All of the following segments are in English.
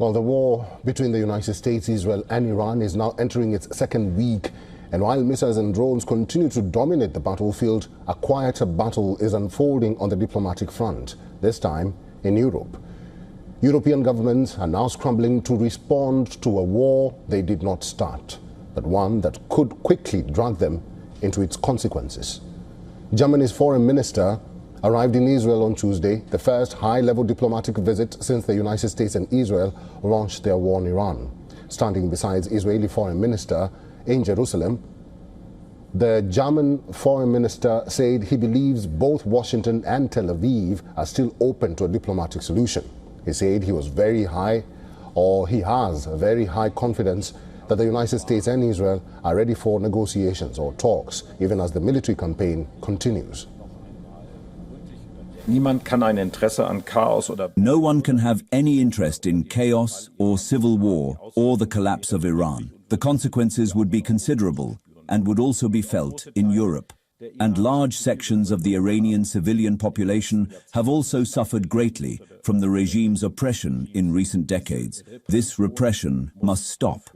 Well, the war between the United States, Israel and Iran is now entering its second week. And while missiles and drones continue to dominate the battlefield, a quieter battle is unfolding on the diplomatic front, this time in Europe. European governments are now scrambling to respond to a war they did not start, but one that could quickly drag them into its consequences. Germany's foreign minister arrived in Israel on Tuesday, the first high-level diplomatic visit since the United States and Israel launched their war on Iran. Standing beside Israeli foreign minister in Jerusalem, the German foreign minister said he believes both Washington and Tel Aviv are still open to a diplomatic solution. He said he has very high confidence that the United States and Israel are ready for negotiations or talks, even as the military campaign continues. No one can have any interest in chaos or civil war or the collapse of Iran. The consequences would be considerable and would also be felt in Europe. And large sections of the Iranian civilian population have also suffered greatly from the regime's oppression in recent decades. This repression must stop.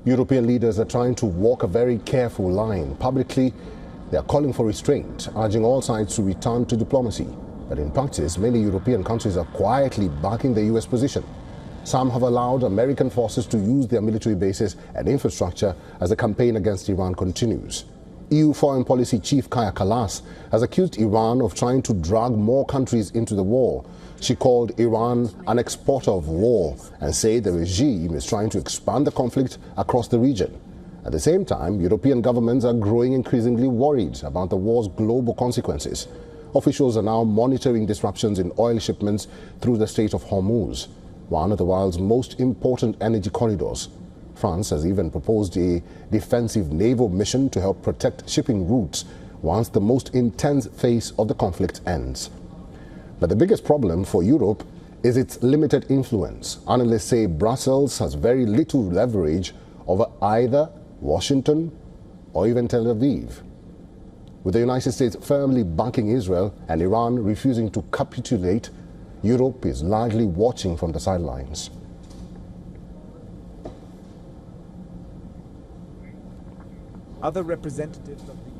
European leaders are trying to walk a very careful line. Publicly, they are calling for restraint, urging all sides to return to diplomacy. But in practice, many European countries are quietly backing the US position. Some have allowed American forces to use their military bases and infrastructure as the campaign against Iran continues. EU Foreign Policy Chief Kaja Kallas has accused Iran of trying to drag more countries into the war. She called Iran an exporter of war and said the regime is trying to expand the conflict across the region. At the same time, European governments are growing increasingly worried about the war's global consequences. Officials are now monitoring disruptions in oil shipments through the Strait of Hormuz, one of the world's most important energy corridors. France has even proposed a defensive naval mission to help protect shipping routes once the most intense phase of the conflict ends. But the biggest problem for Europe is its limited influence. Analysts say Brussels has very little leverage over either Washington or even Tel Aviv. With the United States firmly backing Israel and Iran refusing to capitulate, Europe is largely watching from the sidelines. Other representatives of the